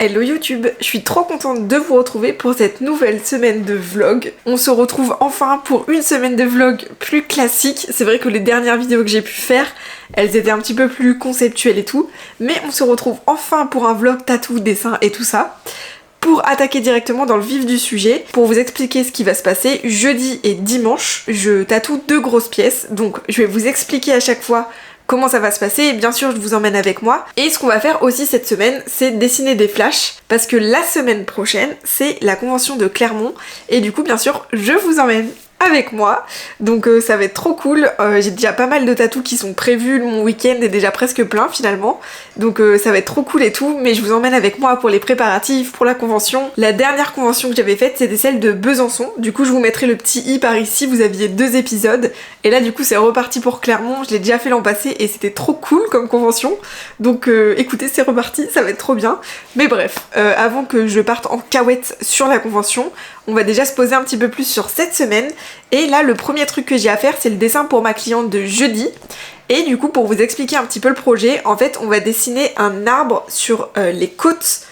Hello YouTube, je suis trop contente de vous retrouver pour cette nouvelle semaine de vlog. On se retrouve enfin pour une semaine de vlog plus classique. C'est vrai que les dernières vidéos que j'ai pu faire, elles étaient un petit peu plus conceptuelles et tout. Mais on se retrouve enfin pour un vlog tatou, dessin et tout ça. Pour attaquer directement dans le vif du sujet, pour vous expliquer ce qui va se passer, jeudi et dimanche, je tatoue 2 grosses pièces. Donc je vais vous expliquer à chaque fois comment ça va se passer et bien sûr je vous emmène avec moi. Et ce qu'on va faire aussi cette semaine, c'est dessiner des flashs parce que la semaine prochaine, c'est la convention de Clermont et du coup bien sûr je vous emmène avec moi, donc ça va être trop cool. J'ai déjà pas mal de tatous qui sont prévus, mon week-end est déjà presque plein finalement, donc ça va être trop cool et tout, mais je vous emmène avec moi pour les préparatifs, pour la convention. La dernière convention que j'avais faite c'était celle de Besançon, du coup je vous mettrai le petit i par ici, vous aviez 2 épisodes, et là du coup c'est reparti pour Clermont, je l'ai déjà fait l'an passé et c'était trop cool comme convention, donc écoutez c'est reparti, ça va être trop bien. Mais bref, avant que je parte en cahuète sur la convention, on va déjà se poser un petit peu plus sur cette semaine. Et là, le premier truc que j'ai à faire, c'est le dessin pour ma cliente de jeudi. Et du coup, pour vous expliquer un petit peu le projet, en fait, on va dessiner un arbre sur les côtes,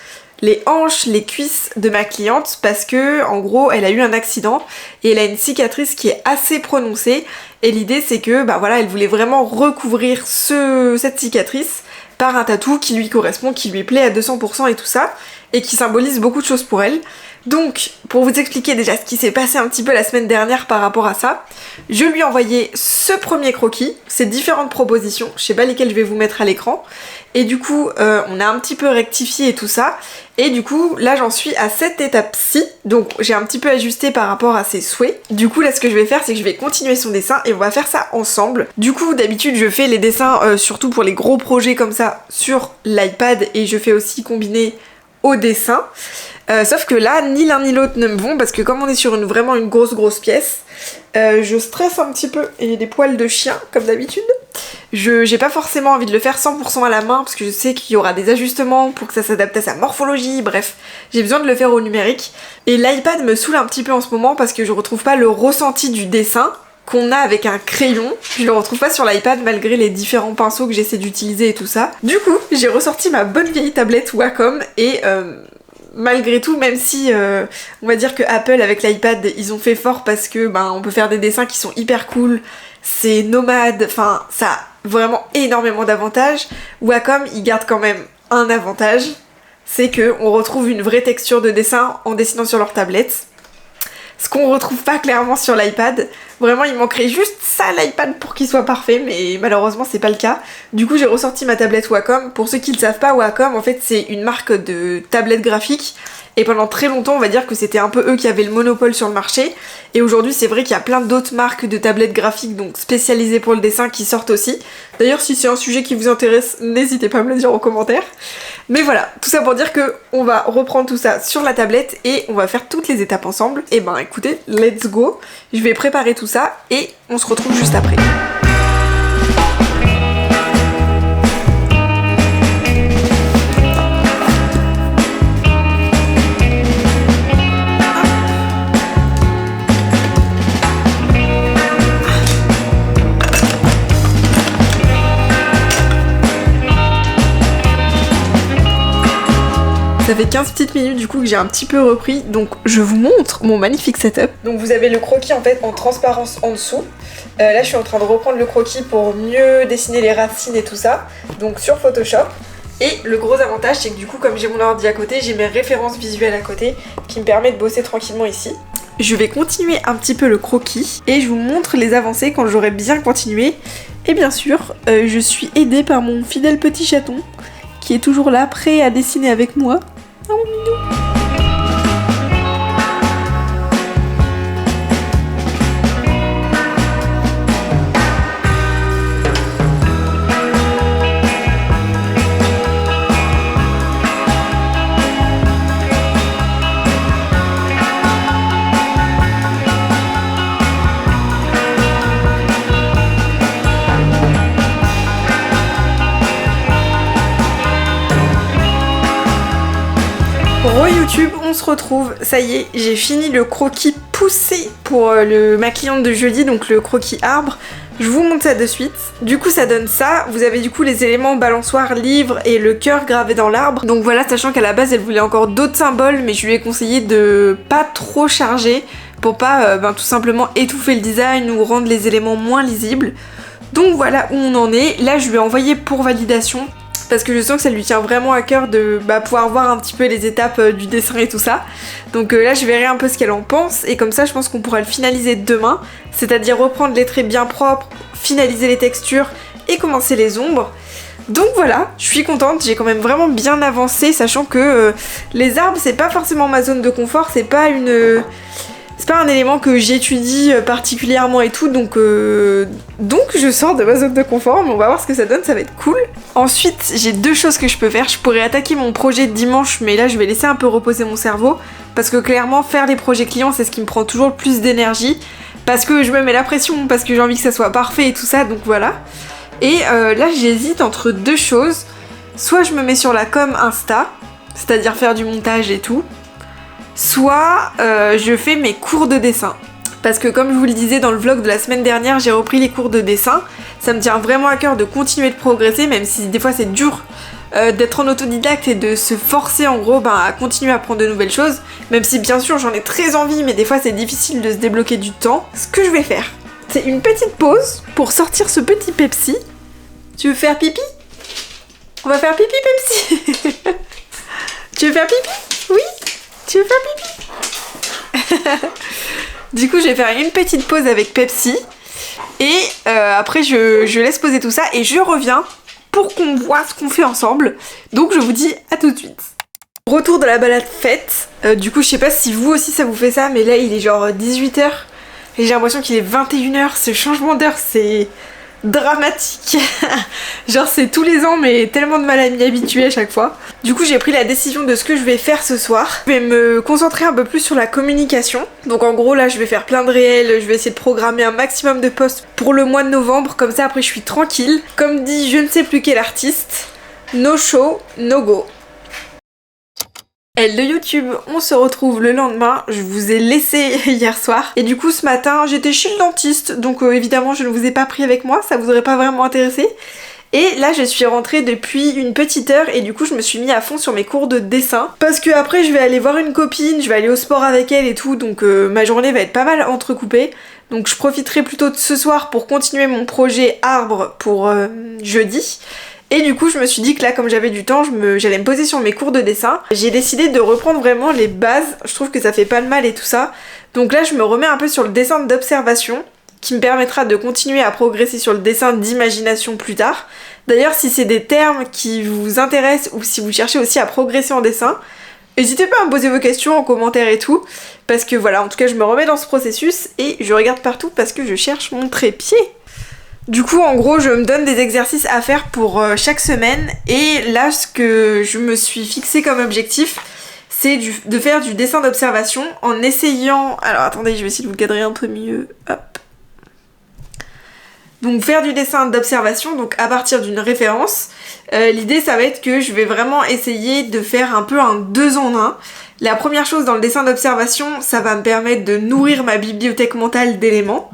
les hanches, les cuisses de ma cliente parce que, en gros, elle a eu un accident et elle a une cicatrice qui est assez prononcée. Et l'idée, c'est que, bah voilà, elle voulait vraiment recouvrir cette cicatrice par un tatou qui lui correspond, qui lui plaît à 200% et tout ça, et qui symbolise beaucoup de choses pour elle. Donc, pour vous expliquer déjà ce qui s'est passé un petit peu la semaine dernière par rapport à ça, je lui ai envoyé ce premier croquis, ces différentes propositions, je sais pas lesquelles je vais vous mettre à l'écran, et du coup, on a un petit peu rectifié et tout ça, et du coup, là j'en suis à cette étape-ci, donc j'ai un petit peu ajusté par rapport à ses souhaits. Du coup, là ce que je vais faire, c'est que je vais continuer son dessin et on va faire ça ensemble. Du coup, d'habitude, je fais les dessins, surtout pour les gros projets comme ça, sur l'iPad, et je fais aussi combiner au dessin. Sauf que là, ni l'un ni l'autre ne me vont parce que comme on est sur vraiment une grosse pièce, je stresse un petit peu et j'ai des poils de chien comme d'habitude. J'ai pas forcément envie de le faire 100% à la main parce que je sais qu'il y aura des ajustements pour que ça s'adapte à sa morphologie, bref, j'ai besoin de le faire au numérique. Et l'iPad me saoule un petit peu en ce moment parce que je retrouve pas le ressenti du dessin qu'on a avec un crayon, je le retrouve pas sur l'iPad malgré les différents pinceaux que j'essaie d'utiliser et tout ça. Du coup, j'ai ressorti ma bonne vieille tablette Wacom et malgré tout, même si on va dire que Apple avec l'iPad ils ont fait fort parce que on peut faire des dessins qui sont hyper cool, c'est nomade, enfin ça a vraiment énormément d'avantages. Wacom il garde quand même un avantage, c'est que on retrouve une vraie texture de dessin en dessinant sur leur tablette. Ce qu'on retrouve pas clairement sur l'iPad. Vraiment, il manquerait juste ça à l'iPad pour qu'il soit parfait, mais malheureusement, c'est pas le cas. Du coup, j'ai ressorti ma tablette Wacom. Pour ceux qui ne savent pas, Wacom, en fait, c'est une marque de tablette graphique. Et pendant très longtemps, on va dire que c'était un peu eux qui avaient le monopole sur le marché. Et aujourd'hui, c'est vrai qu'il y a plein d'autres marques de tablettes graphiques, donc spécialisées pour le dessin, qui sortent aussi. D'ailleurs, si c'est un sujet qui vous intéresse, n'hésitez pas à me le dire en commentaire. Mais voilà, tout ça pour dire que on va reprendre tout ça sur la tablette et on va faire toutes les étapes ensemble. Et écoutez, let's go. Je vais préparer tout ça et on se retrouve juste après. Ça fait 15 petites minutes du coup que j'ai un petit peu repris, donc je vous montre mon magnifique setup. Donc vous avez le croquis en fait en transparence en dessous. Là je suis en train de reprendre le croquis pour mieux dessiner les racines et tout ça, donc sur Photoshop. Et le gros avantage c'est que du coup comme j'ai mon ordi à côté, j'ai mes références visuelles à côté qui me permettent de bosser tranquillement ici. Je vais continuer un petit peu le croquis et je vous montre les avancées quand j'aurai bien continué. Et bien sûr, je suis aidée par mon fidèle petit chaton qui est toujours là, prêt à dessiner avec moi. Oh mon minou. YouTube, on se retrouve, ça y est, j'ai fini le croquis poussé pour ma cliente de jeudi, donc le croquis arbre. Je vous montre ça de suite. Du coup ça donne ça, vous avez du coup les éléments balançoire, livre et le cœur gravé dans l'arbre. Donc voilà, sachant qu'à la base elle voulait encore d'autres symboles, mais je lui ai conseillé de pas trop charger pour pas tout simplement étouffer le design ou rendre les éléments moins lisibles. Donc voilà où on en est. Là je lui ai envoyé pour validation parce que je sens que ça lui tient vraiment à cœur de pouvoir voir un petit peu les étapes du dessin et tout ça. Donc là je verrai un peu ce qu'elle en pense et comme ça je pense qu'on pourra le finaliser demain, c'est-à-dire reprendre les traits bien propres, finaliser les textures et commencer les ombres. Donc voilà, je suis contente, j'ai quand même vraiment bien avancé, sachant que les arbres c'est pas forcément ma zone de confort, c'est pas un élément que j'étudie particulièrement et tout, donc je sors de ma zone de confort, mais on va voir ce que ça donne, ça va être cool. Ensuite, j'ai deux choses que je peux faire. Je pourrais attaquer mon projet dimanche, mais là je vais laisser un peu reposer mon cerveau, parce que clairement faire les projets clients c'est ce qui me prend toujours le plus d'énergie, parce que je me mets la pression, parce que j'ai envie que ça soit parfait et tout ça, donc voilà. Et là j'hésite entre deux choses, soit je me mets sur la com Insta, c'est-à-dire faire du montage et tout, soit je fais mes cours de dessin. Parce que comme je vous le disais dans le vlog de la semaine dernière, j'ai repris les cours de dessin. Ça me tient vraiment à cœur de continuer de progresser, même si des fois c'est dur d'être en autodidacte et de se forcer en gros à continuer à apprendre de nouvelles choses. Même si bien sûr j'en ai très envie, mais des fois c'est difficile de se débloquer du temps. Ce que je vais faire, c'est une petite pause pour sortir ce petit Pepsi. Tu veux faire pipi? On va faire pipi Pepsi. Tu veux faire pipi? Oui? Tu veux faire pipi? Du coup je vais faire une petite pause avec Pepsi et après je laisse poser tout ça et je reviens pour qu'on voit ce qu'on fait ensemble. Donc je vous dis à tout de suite. Retour de la balade faite. Du coup je sais pas si vous aussi ça vous fait ça, mais là il est genre 18h et j'ai l'impression qu'il est 21h. Ce changement d'heure c'est dramatique. Genre c'est tous les ans, mais tellement de mal à m'y habituer à chaque fois. Du coup j'ai pris la décision de ce que je vais faire ce soir. Je vais me concentrer un peu plus sur la communication. Donc en gros là je vais faire plein de réels, je vais essayer de programmer un maximum de posts pour le mois de novembre, comme ça après je suis tranquille. Comme dit je ne sais plus quel artiste, no show, no go. Elle de YouTube, on se retrouve le lendemain, je vous ai laissé hier soir et du coup ce matin j'étais chez le dentiste, donc évidemment je ne vous ai pas pris avec moi, ça vous aurait pas vraiment intéressé. Et là je suis rentrée depuis une petite heure et du coup je me suis mis à fond sur mes cours de dessin parce que après je vais aller voir une copine, je vais aller au sport avec elle et tout, donc ma journée va être pas mal entrecoupée. Donc je profiterai plutôt de ce soir pour continuer mon projet arbre pour jeudi. Et du coup je me suis dit que là comme j'avais du temps, j'allais me poser sur mes cours de dessin. J'ai décidé de reprendre vraiment les bases, je trouve que ça fait pas de mal et tout ça. Donc là je me remets un peu sur le dessin d'observation, qui me permettra de continuer à progresser sur le dessin d'imagination plus tard. D'ailleurs si c'est des termes qui vous intéressent ou si vous cherchez aussi à progresser en dessin, n'hésitez pas à me poser vos questions en commentaire et tout, parce que voilà, en tout cas je me remets dans ce processus et je regarde partout parce que je cherche mon trépied. Du coup en gros je me donne des exercices à faire pour chaque semaine et là ce que je me suis fixé comme objectif c'est de faire du dessin d'observation en essayant... Alors attendez, je vais essayer de vous cadrer un peu mieux, hop. Donc faire du dessin d'observation, donc à partir d'une référence. L'idée ça va être que je vais vraiment essayer de faire un peu un 2 en 1. La première chose dans le dessin d'observation, ça va me permettre de nourrir ma bibliothèque mentale d'éléments.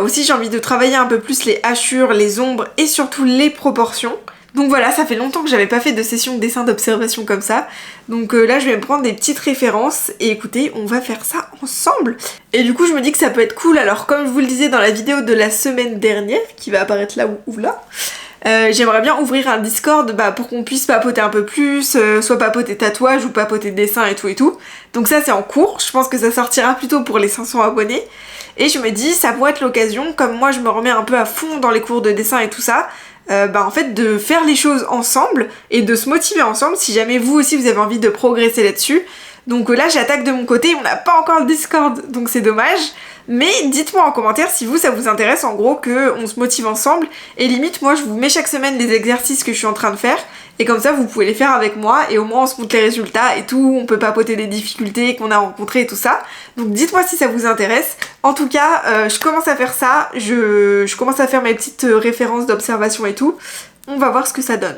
Aussi j'ai envie de travailler un peu plus les hachures, les ombres et surtout les proportions. Donc voilà, ça fait longtemps que j'avais pas fait de session de dessin d'observation comme ça. Donc là je vais me prendre des petites références et écoutez, on va faire ça ensemble. Et du coup je me dis que ça peut être cool, alors comme je vous le disais dans la vidéo de la semaine dernière, qui va apparaître là ou là, j'aimerais bien ouvrir un Discord pour qu'on puisse papoter un peu plus, soit papoter tatouage ou papoter dessin et tout. Donc ça c'est en cours, je pense que ça sortira plutôt pour les 500 abonnés. Et je me dis ça pourrait être l'occasion, comme moi je me remets un peu à fond dans les cours de dessin et tout ça, en fait de faire les choses ensemble et de se motiver ensemble si jamais vous aussi vous avez envie de progresser là-dessus. Donc là j'attaque de mon côté, on n'a pas encore le Discord donc c'est dommage, mais dites-moi en commentaire si vous ça vous intéresse en gros qu'on se motive ensemble et limite moi je vous mets chaque semaine les exercices que je suis en train de faire et comme ça vous pouvez les faire avec moi et au moins on se montre les résultats et tout, on peut papoter des difficultés qu'on a rencontrées et tout ça. Donc dites-moi si ça vous intéresse. En tout cas je commence à faire ça, je commence à faire mes petites références d'observation et tout. On va voir ce que ça donne.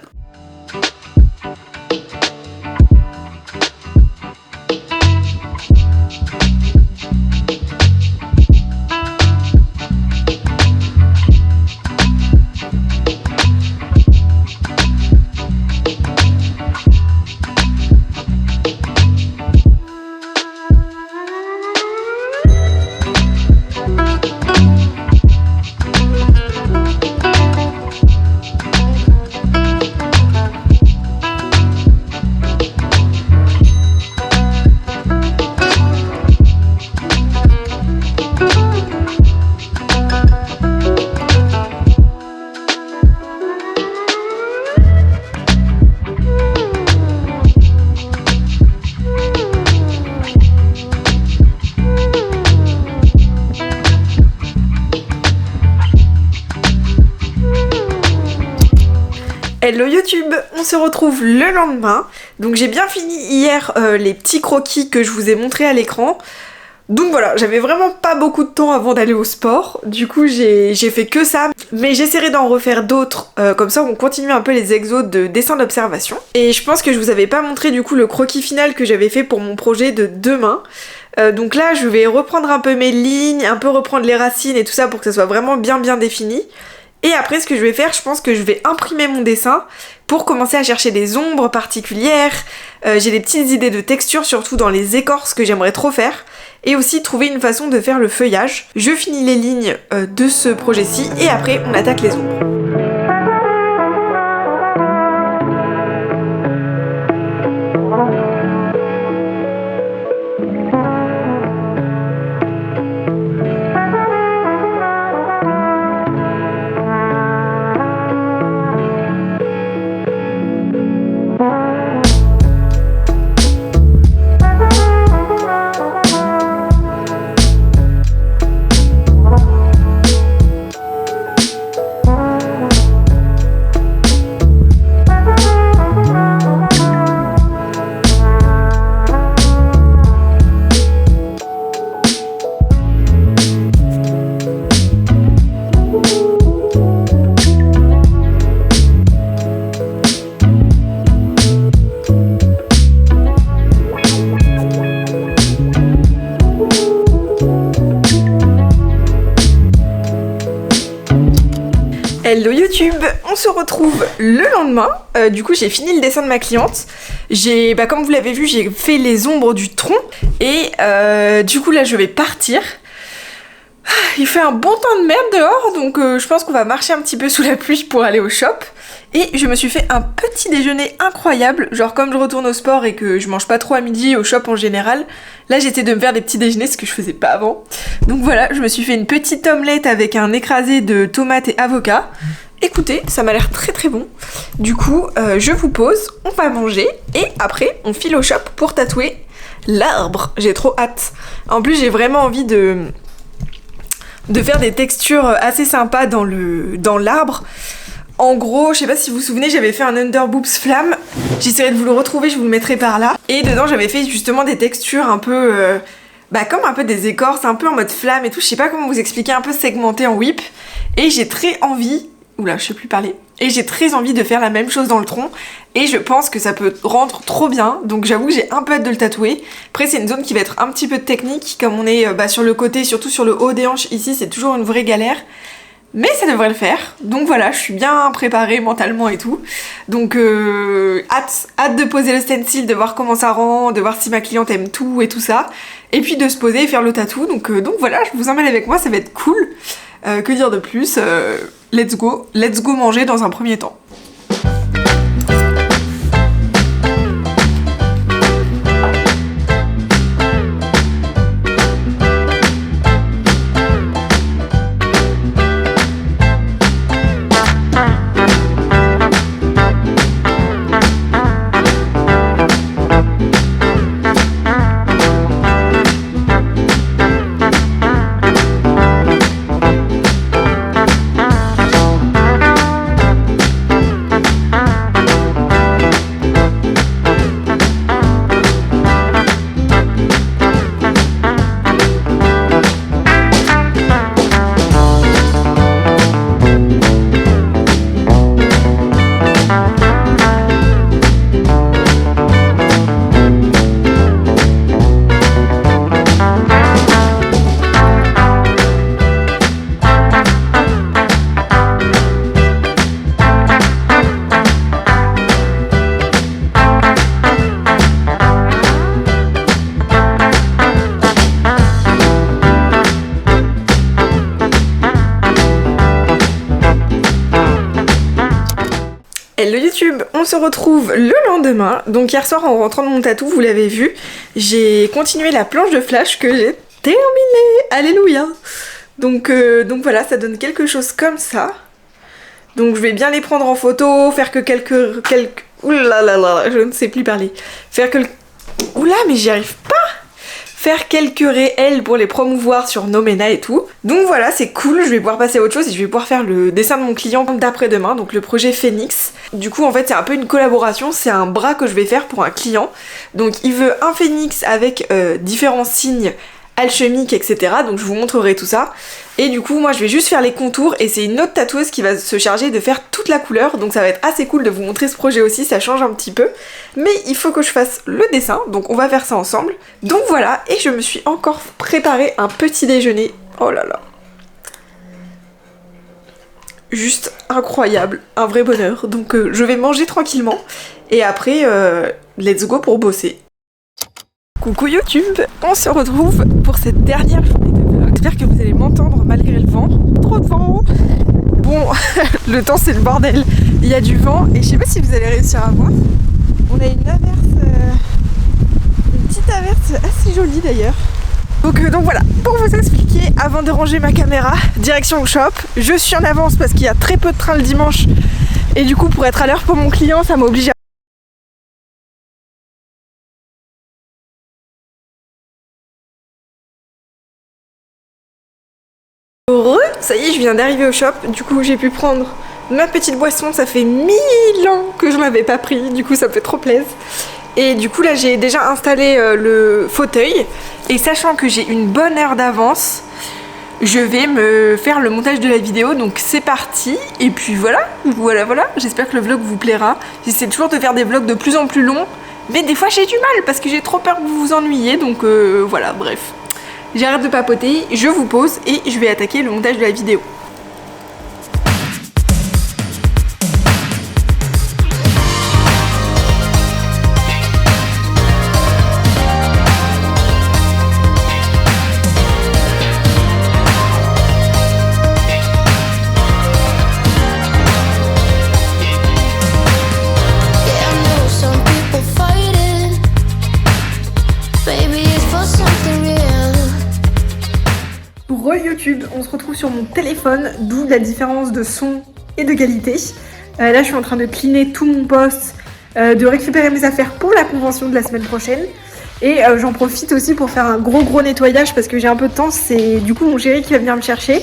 Hello YouTube, on se retrouve le lendemain. Donc j'ai bien fini hier les petits croquis que je vous ai montrés à l'écran. Donc voilà, j'avais vraiment pas beaucoup de temps avant d'aller au sport. Du coup j'ai fait que ça. Mais j'essaierai d'en refaire d'autres. Comme ça on continue un peu les exos de dessin d'observation. Et je pense que je vous avais pas montré du coup le croquis final que j'avais fait pour mon projet de demain. Donc là je vais reprendre un peu mes lignes, un peu reprendre les racines et tout ça pour que ça soit vraiment bien défini. Et après ce que je vais faire, je pense que je vais imprimer mon dessin pour commencer à chercher des ombres particulières. J'ai des petites idées de texture, surtout dans les écorces que j'aimerais trop faire. Et aussi trouver une façon de faire le feuillage. Je finis les lignes de ce projet-ci et après on attaque les ombres. Hello YouTube, on se retrouve le lendemain. Du coup j'ai fini le dessin de ma cliente. Comme vous l'avez vu, j'ai fait les ombres du tronc. Et du coup là je vais partir. Il fait un bon temps de merde dehors, donc je pense qu'on va marcher un petit peu sous la pluie pour aller au shop. Et je me suis fait un petit déjeuner incroyable. Genre comme je retourne au sport et que je mange pas trop à midi au shop en général, là j'essaie de me faire des petits déjeuners, ce que je faisais pas avant. Donc voilà, je me suis fait une petite omelette avec un écrasé de tomates et avocat. Écoutez, ça m'a l'air très bon. Du coup, je vous pose, on va manger et après on file au shop pour tatouer l'arbre. J'ai trop hâte. En plus j'ai vraiment envie de faire des textures assez sympas dans l'arbre. En gros, je sais pas si vous vous souvenez, j'avais fait un underboobs flamme. J'essaierai de vous le retrouver, je vous le mettrai par là. Et dedans, j'avais fait justement des textures un peu... comme un peu des écorces, un peu en mode flamme et tout. Je sais pas comment vous expliquer, un peu segmenté en whip. Et j'ai très envie... Oula, je sais plus parler. Et j'ai très envie de faire la même chose dans le tronc. Et je pense que ça peut rendre trop bien. Donc j'avoue que j'ai un peu hâte de le tatouer. Après, c'est une zone qui va être un petit peu technique. Comme on est sur le côté, surtout sur le haut des hanches ici, c'est toujours une vraie galère. Mais ça devrait le faire. Donc voilà, je suis bien préparée mentalement et tout. Donc hâte de poser le stencil, de voir comment ça rend, de voir si ma cliente aime tout et tout ça. Et puis de se poser et faire le tatou. Donc voilà, je vous emmène avec moi, ça va être cool. Que dire de plus, let's go manger dans un premier temps. Hello YouTube, on se retrouve le lendemain. Donc hier soir en rentrant de mon tatou, vous l'avez vu, j'ai continué la planche de flash que j'ai terminée. Alléluia. Donc voilà, ça donne quelque chose comme ça. Donc je vais bien les prendre en photo, faire que quelques... Oulala, je ne sais plus parler. Faire que... Oula, mais j'y arrive pas. faire quelques réels pour les promouvoir sur Nomena et tout. Donc voilà, c'est cool, je vais pouvoir passer à autre chose et je vais pouvoir faire le dessin de mon client d'après-demain, donc le projet Phoenix. Du coup en fait c'est un peu une collaboration, c'est un bras que je vais faire pour un client. Donc il veut un phénix avec différents signes alchimiques, etc. Donc je vous montrerai tout ça. Et du coup moi je vais juste faire les contours et c'est une autre tatoueuse qui va se charger de faire toute la couleur. Donc ça va être assez cool de vous montrer ce projet aussi, ça change un petit peu. Mais il faut que je fasse le dessin, donc on va faire ça ensemble. Donc voilà, et je me suis encore préparé un petit déjeuner. Oh là là. Juste incroyable, un vrai bonheur. Donc je vais manger tranquillement et après let's go pour bosser. Coucou YouTube, on se retrouve pour cette dernière journée de vlog. J'espère que vous allez m'entendre malgré le vent. Trop de vent. Bon, le temps c'est le bordel. Il y a du vent et je sais pas si vous allez réussir à voir. On a une averse, une petite averse assez jolie d'ailleurs. Donc voilà, pour vous expliquer, avant de ranger ma caméra, direction le shop, je suis en avance parce qu'il y a très peu de trains le dimanche. Et du coup pour être à l'heure pour mon client, ça m'oblige à... Heureux, ça y est, je viens d'arriver au shop, du coup j'ai pu prendre ma petite boisson, ça fait 1000 ans que je l'avais pas pris, du coup ça me fait trop plaisir. Et du coup là j'ai déjà installé le fauteuil, et sachant que j'ai une bonne heure d'avance, je vais me faire le montage de la vidéo, donc c'est parti. Et puis voilà, j'espère que le vlog vous plaira. J'essaie toujours de faire des vlogs de plus en plus longs, mais des fois j'ai du mal parce que j'ai trop peur que vous vous ennuyiez, donc voilà, bref. J'arrête de papoter, je vous pose et je vais attaquer le montage de la vidéo. YouTube, on se retrouve sur mon téléphone, d'où la différence de son et de qualité. Là je suis en train de cleaner tout mon poste, de récupérer mes affaires pour la convention de la semaine prochaine. Et j'en profite aussi pour faire un gros nettoyage parce que j'ai un peu de temps, c'est du coup mon chéri qui va venir me chercher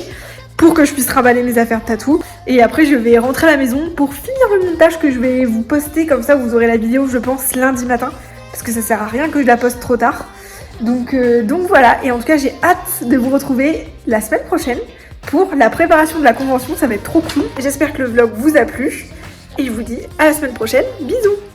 pour que je puisse trimballer mes affaires de tatou. Et après je vais rentrer à la maison pour finir le montage que je vais vous poster, comme ça vous aurez la vidéo je pense lundi matin, parce que ça sert à rien que je la poste trop tard. Donc voilà, et en tout cas j'ai hâte de vous retrouver la semaine prochaine pour la préparation de la convention, ça va être trop cool. J'espère que le vlog vous a plu et je vous dis à la semaine prochaine, bisous.